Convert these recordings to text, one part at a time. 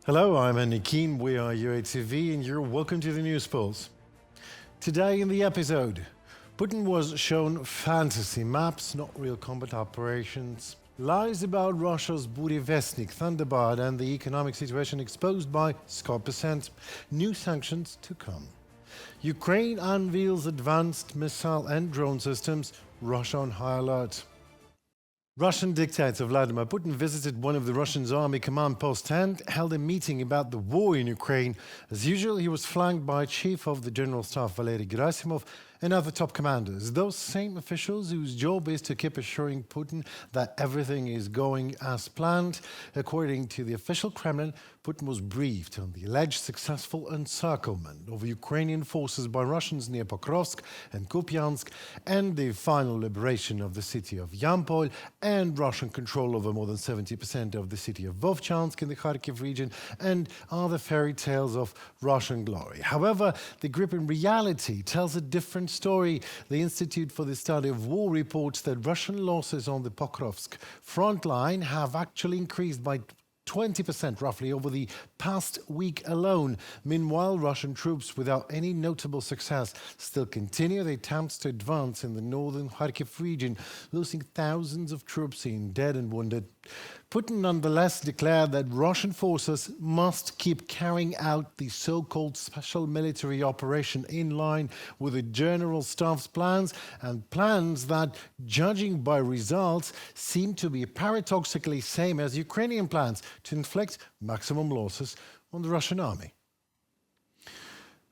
Hello, I'm Andy Keen. We are UATV and you're welcome to the News Pulse. Today in the episode, Putin was shown fantasy maps, not real combat operations, lies about Russia's Burevestnik, Thunderbird and the economic situation exposed by Scott Bessent, new sanctions to come. Ukraine unveils advanced missile and drone systems, Russia on high alert. Russian dictator Vladimir Putin visited one of the Russian army command posts and held a meeting about the war in Ukraine. As usual, he was flanked by Chief of the General Staff Valery Gerasimov and other top commanders, those same officials whose job is to keep assuring Putin that everything is going as planned. According to the official Kremlin, Putin was briefed on the alleged successful encirclement of Ukrainian forces by Russians near Pokrovsk and Kupiansk, and the final liberation of the city of Yampol, and Russian control over more than 70% of the city of Vovchansk in the Kharkiv region, and other fairy tales of Russian glory. However, the gripping reality tells a different story. The Institute for the Study of War reports that Russian losses on the Pokrovsk front line have actually increased by 20% roughly over the past week alone. Meanwhile, Russian troops, without any notable success, still continue their attempts to advance in the northern Kharkiv region, losing thousands of troops in dead and wounded. Putin nonetheless declared that Russian forces must keep carrying out the so-called special military operation in line with the General Staff's plans, and plans that, judging by results, seem to be paradoxically same as Ukrainian plans to inflict maximum losses on the Russian army.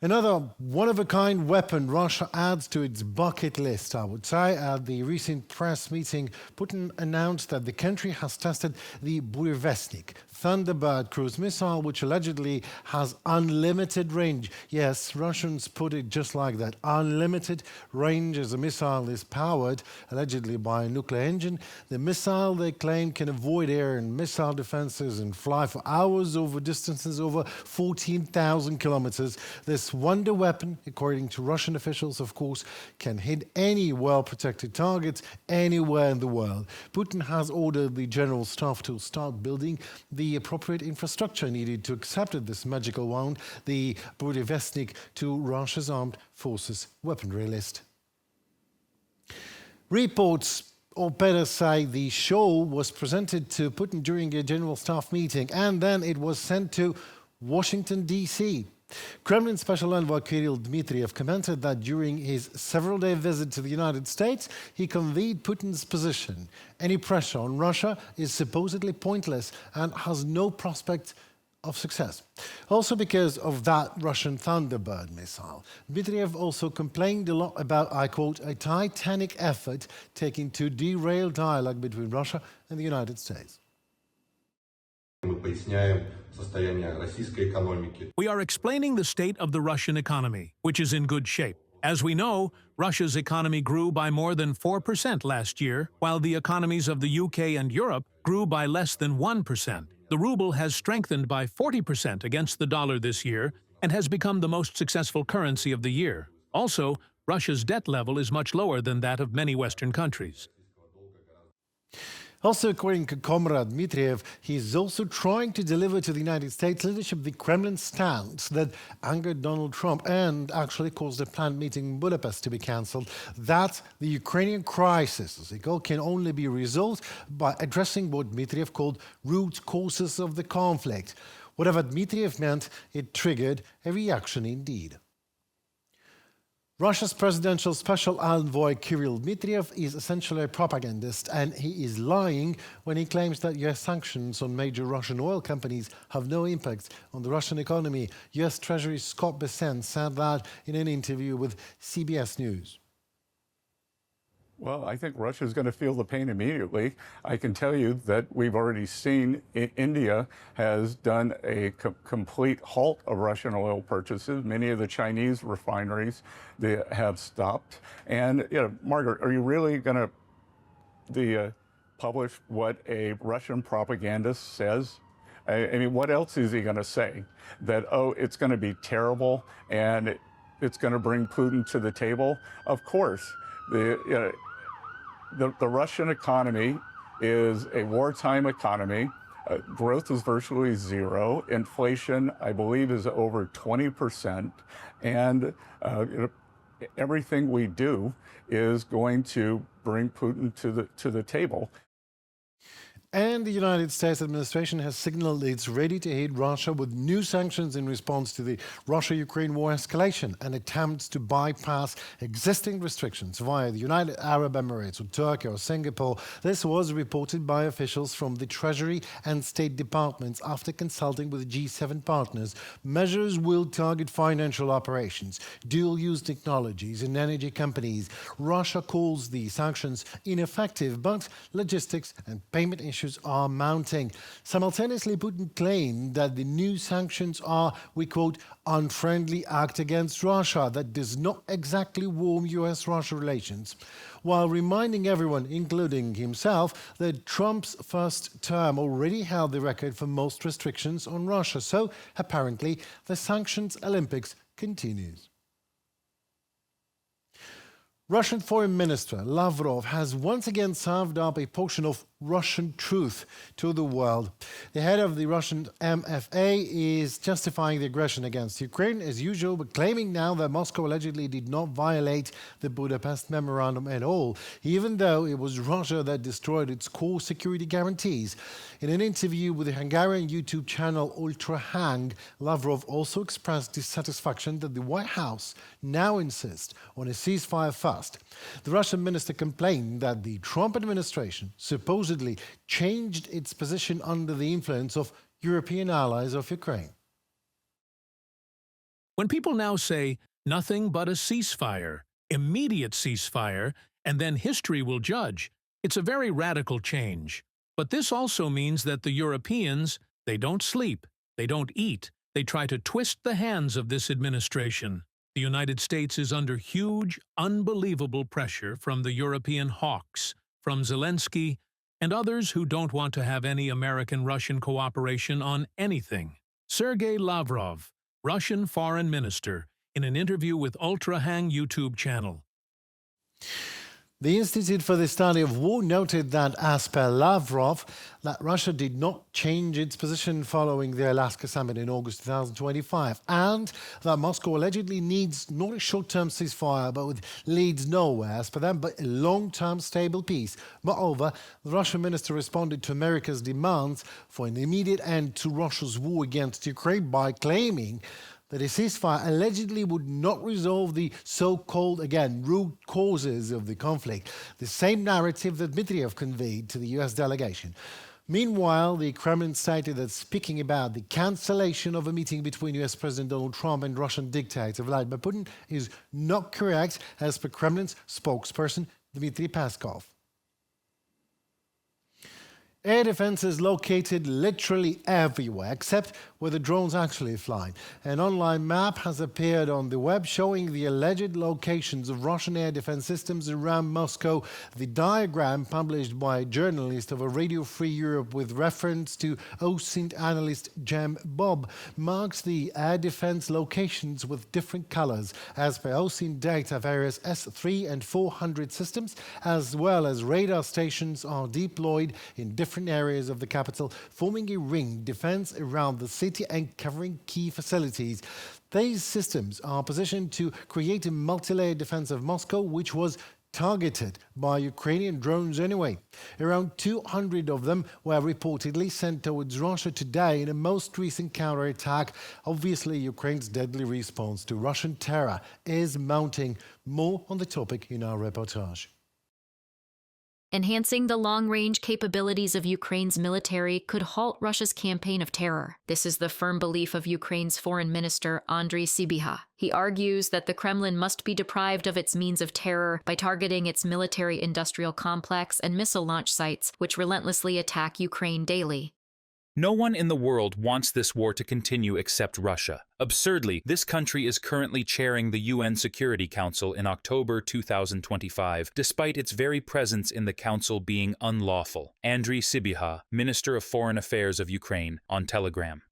Another one-of-a-kind weapon Russia adds to its bucket list, I would say. At the recent press meeting, Putin announced that the country has tested the Burevestnik Thunderbird cruise missile, which allegedly has unlimited range. Yes, Russians put it just like that. Unlimited range, as a missile is powered, allegedly by a nuclear engine. The missile, they claim, can avoid air and missile defenses and fly for hours over distances over 14,000 kilometers. This wonder weapon, according to Russian officials, of course, can hit any well-protected targets anywhere in the world. Putin has ordered the General Staff to start building the appropriate infrastructure needed to accept this magical wand, the Burevestnik, to Russia's armed forces weaponry list. Reports, or better say, the show was presented to Putin during a General Staff meeting, and then it was sent to Washington, D.C. Kremlin Special Envoy Kirill Dmitriev commented that during his several-day visit to the United States, he conveyed Putin's position. Any pressure on Russia is supposedly pointless and has no prospect of success. Also because of that Russian Thunderbird missile. Dmitriev also complained a lot about, I quote, a titanic effort taken to derail dialogue between Russia and the United States. We are explaining the state of the Russian economy, which is in good shape. As we know, Russia's economy grew by more than 4% last year, while the economies of the UK and Europe grew by less than 1%. The ruble has strengthened by 40% against the dollar this year and has become the most successful currency of the year. Also, Russia's debt level is much lower than that of many Western countries. Also, according to Comrade Dmitriev, he is also trying to deliver to the United States leadership the Kremlin stance that angered Donald Trump and actually caused a planned meeting in Budapest to be cancelled, that the Ukrainian crisis, as he called, can only be resolved by addressing what Dmitriev called root causes of the conflict. Whatever Dmitriev meant, it triggered a reaction indeed. Russia's presidential special envoy Kirill Dmitriev is essentially a propagandist, and he is lying when he claims that US sanctions on major Russian oil companies have no impact on the Russian economy. US Treasury Scott Bessent said that in an interview with CBS News. Well, I think Russia is going to feel the pain immediately. I can tell you that we've already seen India has done a complete halt of Russian oil purchases. Many of the Chinese refineries, they have stopped. And, you know, Margaret, are you really going to publish what a Russian propagandist says? I mean, what else is he going to say? That, oh, it's going to be terrible and it's going to bring Putin to the table? Of course. The Russian economy is a wartime economy. Growth is virtually zero. Inflation, I believe, is over 20%. And everything we do is going to bring Putin to the table. And the United States administration has signaled it's ready to hit Russia with new sanctions in response to the Russia-Ukraine war escalation and attempts to bypass existing restrictions via the United Arab Emirates or Turkey or Singapore. This was reported by officials from the Treasury and State Departments after consulting with G7 partners. Measures will target financial operations, dual-use technologies and energy companies. Russia calls the sanctions ineffective, but logistics and payment issues are mounting. Simultaneously, Putin claimed that the new sanctions are, we quote, unfriendly act against Russia that does not exactly warm US-Russia relations, while reminding everyone, including himself, that Trump's first term already held the record for most restrictions on Russia. So, apparently, the sanctions Olympics continues. Russian Foreign Minister Lavrov has once again served up a portion of Russian truth to the world. The head of the Russian MFA is justifying the aggression against Ukraine as usual, but claiming now that Moscow allegedly did not violate the Budapest Memorandum at all, even though it was Russia that destroyed its core security guarantees. In an interview with the Hungarian YouTube channel Ultra Hang, Lavrov also expressed dissatisfaction that the White House now insists on a ceasefire first. The Russian minister complained that the Trump administration supposedly changed its position under the influence of European allies of Ukraine. When people now say nothing but a ceasefire, immediate ceasefire, and then history will judge, it's a very radical change. But this also means that the Europeans, they don't sleep, they don't eat, they try to twist the hands of this administration. The United States is under huge, unbelievable pressure from the European hawks, from Zelensky, and others who don't want to have any American-Russian cooperation on anything. Sergei Lavrov, Russian foreign minister, in an interview with Ultra Hang YouTube channel. The Institute for the Study of War noted that, as per Lavrov, that Russia did not change its position following the Alaska summit in August 2025, and that Moscow allegedly needs not a short-term ceasefire, but leads nowhere, as per them, but a long-term stable peace. Moreover, the Russian minister responded to America's demands for an immediate end to Russia's war against Ukraine by claiming that a ceasefire allegedly would not resolve the so-called, again, root causes of the conflict, the same narrative that Dmitriev conveyed to the US delegation. Meanwhile, the Kremlin stated that speaking about the cancellation of a meeting between US President Donald Trump and Russian dictator Vladimir Putin is not correct, as per Kremlin's spokesperson Dmitry Peskov. Air defense is located literally everywhere, except where the drones actually fly. An online map has appeared on the web showing the alleged locations of Russian air defense systems around Moscow. The diagram, published by a journalist of a Radio Free Europe with reference to OSINT analyst Jem Bob, marks the air defense locations with different colors. As per OSINT data, various S-3 and 400 systems, as well as radar stations, are deployed in different areas of the capital, forming a ring defense around the city and covering key facilities. These systems are positioned to create a multi-layered defense of Moscow, which was targeted by Ukrainian drones anyway. Around 200 of them were reportedly sent towards Russia today in a most recent counterattack. Obviously, Ukraine's deadly response to Russian terror is mounting. More on the topic in our reportage. Enhancing the long-range capabilities of Ukraine's military could halt Russia's campaign of terror. This is the firm belief of Ukraine's foreign minister, Andriy Sybiha. He argues that the Kremlin must be deprived of its means of terror by targeting its military-industrial complex and missile launch sites, which relentlessly attack Ukraine daily. No one in the world wants this war to continue except Russia. Absurdly, this country is currently chairing the UN Security Council in October 2025, despite its very presence in the council being unlawful. Andriy Sybiha, Minister of Foreign Affairs of Ukraine, on Telegram.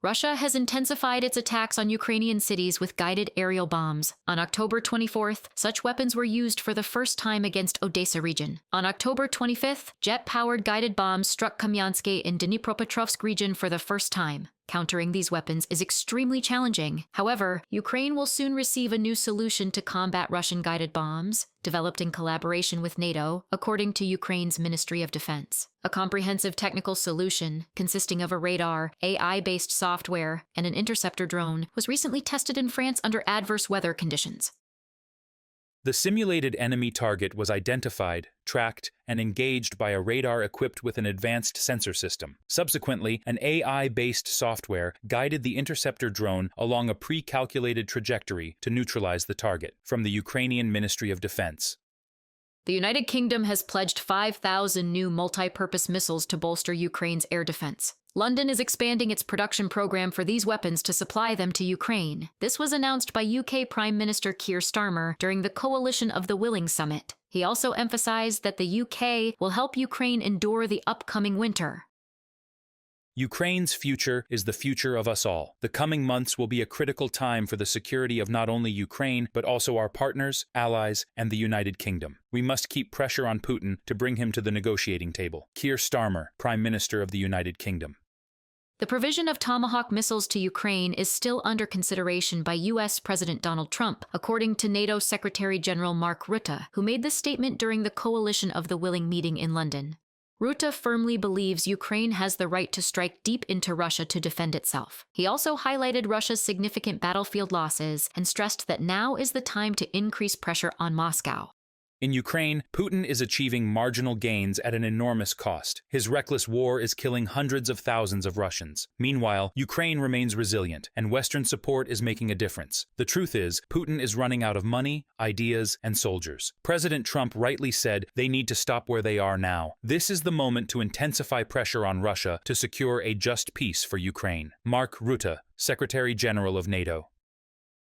Russia has intensified its attacks on Ukrainian cities with guided aerial bombs. On October 24th, such weapons were used for the first time against Odessa region. On October 25th, jet-powered guided bombs struck Kamyansky in Dnipropetrovsk region for the first time. Countering these weapons is extremely challenging. However, Ukraine will soon receive a new solution to combat Russian guided bombs, developed in collaboration with NATO, according to Ukraine's Ministry of Defense. A comprehensive technical solution, consisting of a radar, AI-based software, and an interceptor drone, was recently tested in France under adverse weather conditions. The simulated enemy target was identified, tracked, and engaged by a radar equipped with an advanced sensor system. Subsequently, an AI-based software guided the interceptor drone along a pre-calculated trajectory to neutralize the target. From the Ukrainian Ministry of Defense. The United Kingdom has pledged 5,000 new multi-purpose missiles to bolster Ukraine's air defense. London is expanding its production program for these weapons to supply them to Ukraine. This was announced by UK Prime Minister Keir Starmer during the Coalition of the Willing Summit. He also emphasized that the UK will help Ukraine endure the upcoming winter. Ukraine's future is the future of us all. The coming months will be a critical time for the security of not only Ukraine, but also our partners, allies, and the United Kingdom. We must keep pressure on Putin to bring him to the negotiating table. Keir Starmer, Prime Minister of the United Kingdom. The provision of Tomahawk missiles to Ukraine is still under consideration by U.S. President Donald Trump, according to NATO Secretary General Mark Rutte, who made this statement during the Coalition of the Willing meeting in London. Rutte firmly believes Ukraine has the right to strike deep into Russia to defend itself. He also highlighted Russia's significant battlefield losses and stressed that now is the time to increase pressure on Moscow. In Ukraine, Putin is achieving marginal gains at an enormous cost. His reckless war is killing hundreds of thousands of Russians. Meanwhile, Ukraine remains resilient, and Western support is making a difference. The truth is, Putin is running out of money, ideas, and soldiers. President Trump rightly said they need to stop where they are now. This is the moment to intensify pressure on Russia to secure a just peace for Ukraine. Mark Rutte, Secretary General of NATO.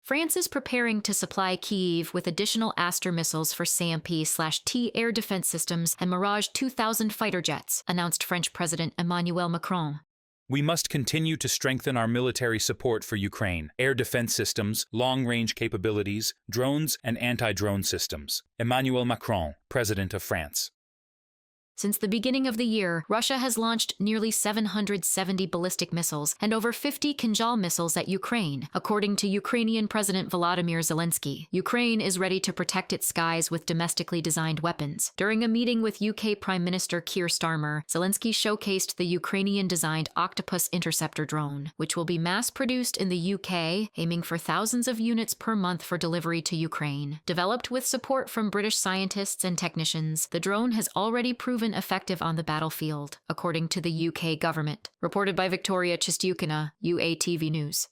France is preparing to supply Kyiv with additional Aster missiles for SAMP/T air defense systems and Mirage 2000 fighter jets, announced French President Emmanuel Macron. We must continue to strengthen our military support for Ukraine, air defense systems, long-range capabilities, drones, and anti-drone systems. Emmanuel Macron, President of France. Since the beginning of the year, Russia has launched nearly 770 ballistic missiles and over 50 Kinzhal missiles at Ukraine, according to Ukrainian President Volodymyr Zelensky. Ukraine is ready to protect its skies with domestically designed weapons. During a meeting with UK Prime Minister Keir Starmer, Zelensky showcased the Ukrainian-designed Octopus interceptor drone, which will be mass-produced in the UK, aiming for thousands of units per month for delivery to Ukraine. Developed with support from British scientists and technicians, the drone has already proven effective on the battlefield, according to the UK government. Reported by Victoria Chistiukina, UATV News.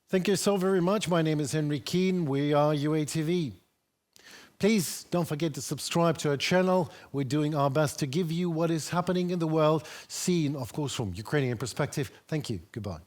Thank you so very much. My name is Henry Keane. We are UATV. Please don't forget to subscribe to our channel. We're doing our best to give you what is happening in the world, seen, of course, from Ukrainian perspective. Thank you. Goodbye.